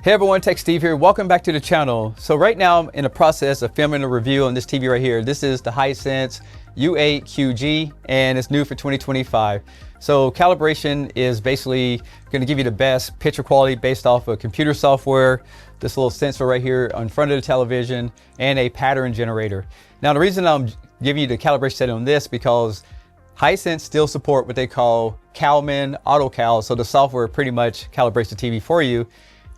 Hey everyone, Tech Steve here. Welcome back to the channel. So right now I'm in the process of filming a review on this TV right here. This is the Hisense U8Q and it's new for 2025. So calibration is basically going to give you the best picture quality based off of computer software, this little sensor right here in front of the television, and a pattern generator. Now the reason I'm giving you the calibration setting on this because Hisense still support what they call Calman Cal, so the software pretty much calibrates the TV for you.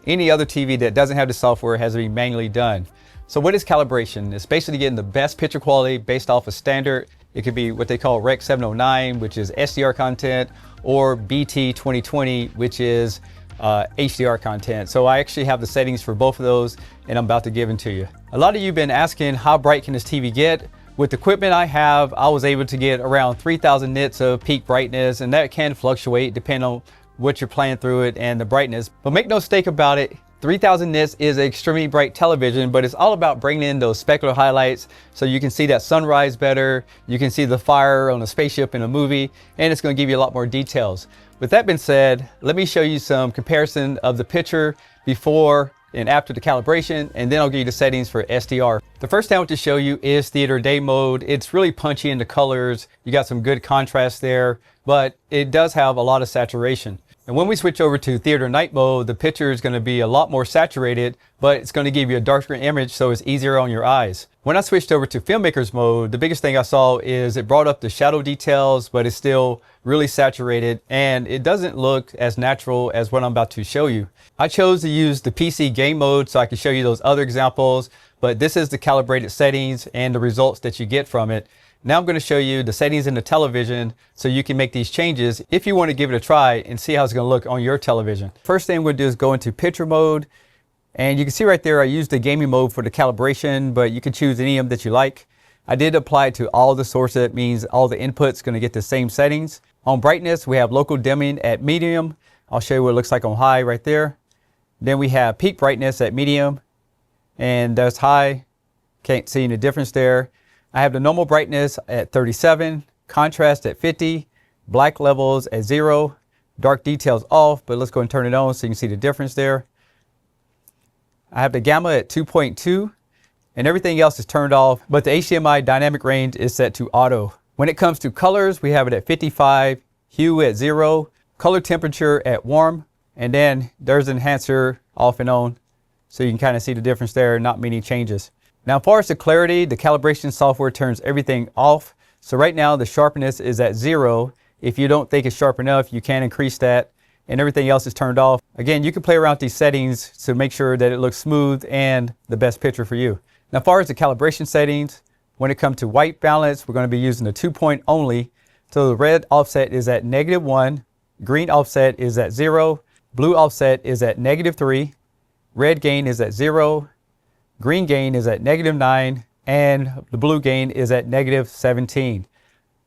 Any other TV that doesn't have the software has to be manually done. So what is calibration? It's basically getting the best picture quality based off a standard. It could be what they call Rec 709, which is SDR content, or BT 2020, which is HDR content. So I actually have the settings for both of those and I'm about to give them to you. A lot of you have been asking how bright can this TV get? With the equipment I have, I was able to get around 3000 nits of peak brightness, and that can fluctuate depending on what you're playing through it and the brightness. But make no mistake about it, 3000 nits is an extremely bright television, but it's all about bringing in those specular highlights so you can see that sunrise better, you can see the fire on a spaceship in a movie, and it's going to give you a lot more details. With that being said, let me show you some comparison of the picture before and after the calibration, and then I'll give you the settings for SDR. The first thing I want to show you is theater day mode. It's really punchy in the colors. You got some good contrast there, but it does have a lot of saturation. And when we switch over to theater night mode, the picture is going to be a lot more saturated, but it's going to give you a darker image so it's easier on your eyes. When I switched over to filmmakers mode, the biggest thing I saw is it brought up the shadow details, but it's still really saturated and it doesn't look as natural as what I'm about to show you. I chose to use the PC game mode so I can show you those other examples, but this is the calibrated settings and the results that you get from it. Now I'm going to show you the settings in the television so you can make these changes if you want to give it a try and see how it's going to look on your television. First thing we'll do is go into picture mode, and you can see right there I used the gaming mode for the calibration, but you can choose any of them that you like. I did apply it to all the sources. That means all the inputs going to get the same settings. On brightness we have local dimming at medium. I'll show you what it looks like on high right there. Then we have peak brightness at medium, and that's high. Can't see any difference there. I have the normal brightness at 37, contrast at 50, black levels at 0, dark details off, but let's go and turn it on so you can see the difference there. I have the gamma at 2.2 and everything else is turned off, but the HDMI dynamic range is set to auto. When it comes to colors, we have it at 55, hue at 0, color temperature at warm, and then there's the enhancer off and on so you can kind of see the difference there, not many changes. Now, as far as the clarity, the calibration software turns everything off. So right now the sharpness is at 0. If you don't think it's sharp enough, you can increase that, and everything else is turned off. Again, you can play around with these settings to make sure that it looks smooth and the best picture for you. Now, as far as the calibration settings, when it comes to white balance, we're going to be using the 2-point only. So the red offset is at -1, green offset is at 0, blue offset is at -3, red gain is at 0, green gain is at -9, and the blue gain is at -17.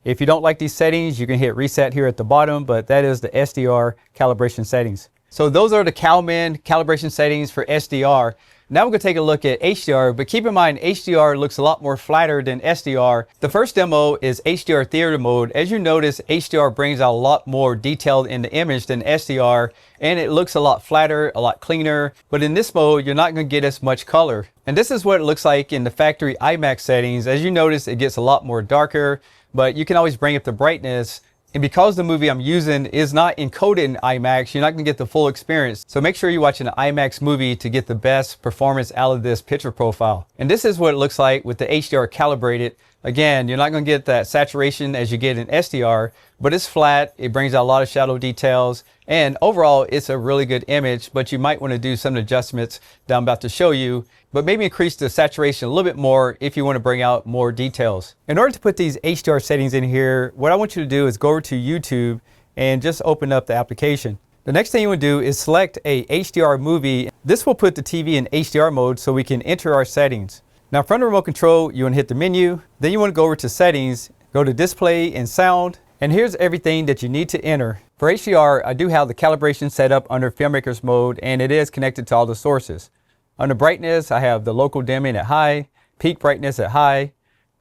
If you don't like these settings, you can hit reset here at the bottom, but that is the SDR calibration settings. So those are the Calman calibration settings for SDR. Now we're going to take a look at HDR, but keep in mind HDR looks a lot more flatter than SDR. The first demo is HDR theater mode. As you notice, HDR brings out a lot more detail in the image than SDR, and it looks a lot flatter, a lot cleaner. But in this mode, you're not going to get as much color. And this is what it looks like in the factory IMAX settings. As you notice, it gets a lot more darker, but you can always bring up the brightness. And because the movie I'm using is not encoded in IMAX, you're not going to get the full experience. So make sure you're watching an IMAX movie to get the best performance out of this picture profile. And this is what it looks like with the HDR calibrated. Again, you're not going to get that saturation as you get in SDR, but it's flat. It brings out a lot of shadow details. And overall, it's a really good image, but you might want to do some adjustments that I'm about to show you, but maybe increase the saturation a little bit more if you want to bring out more details. In order to put these HDR settings in here, what I want you to do is go over to YouTube and just open up the application. The next thing you want to do is select a HDR movie. This will put the TV in HDR mode so we can enter our settings. Now from the remote control, you want to hit the menu, then you want to go over to settings, go to display and sound, and here's everything that you need to enter. For HDR, I do have the calibration set up under filmmakers mode, and it is connected to all the sources. Under brightness, I have the local dimming at high, peak brightness at high,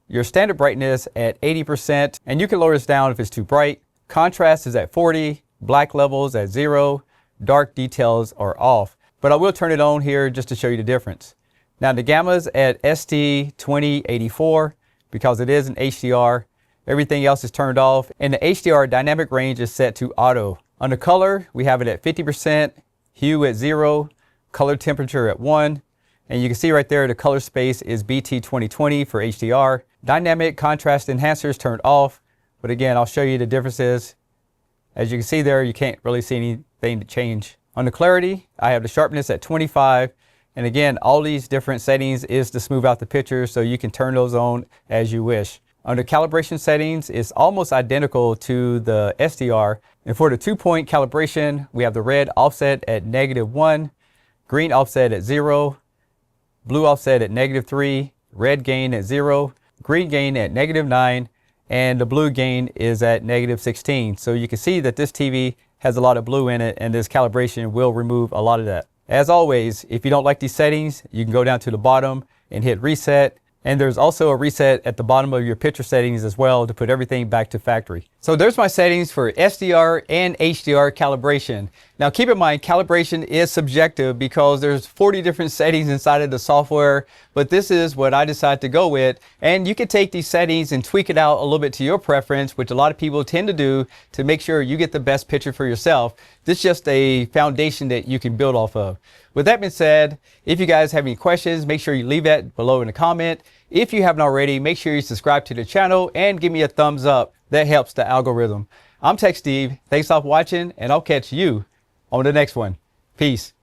your standard brightness at 80%, and you can lower this down if it's too bright. Contrast is at 40, black levels at 0, dark details are off. but I will turn it on here just to show you the difference. Now the gamma's at ST2084 because it is an HDR. Everything else is turned off, and the HDR dynamic range is set to auto. Under color, we have it at 50%, hue at 0, color temperature at 1, and you can see right there the color space is BT 2020 for HDR. Dynamic contrast enhancers turned off, but again, I'll show you the differences. As you can see there, you can't really see anything to change. On the clarity, I have the sharpness at 25, and again, all these different settings is to smooth out the picture, so you can turn those on as you wish. Under calibration settings, it's almost identical to the SDR. And for the 2-point calibration, we have the red offset at -1, green offset at 0, blue offset at -3, red gain at 0, green gain at -9, and the blue gain is at -16. So you can see that this TV has a lot of blue in it, and this calibration will remove a lot of that. As always, if you don't like these settings, you can go down to the bottom and hit reset. And there's also a reset at the bottom of your picture settings as well to put everything back to factory. So there's my settings for SDR and HDR calibration. Now keep in mind, calibration is subjective because there's 40 different settings inside of the software, but this is what I decided to go with. And you can take these settings and tweak it out a little bit to your preference, which a lot of people tend to do to make sure you get the best picture for yourself. This is just a foundation that you can build off of. With that being said, if you guys have any questions, make sure you leave that below in the comment. If you haven't already, make sure you subscribe to the channel and give me a thumbs up. That helps the algorithm. I'm Tech Steve. Thanks for watching, and I'll catch you on the next one. Peace.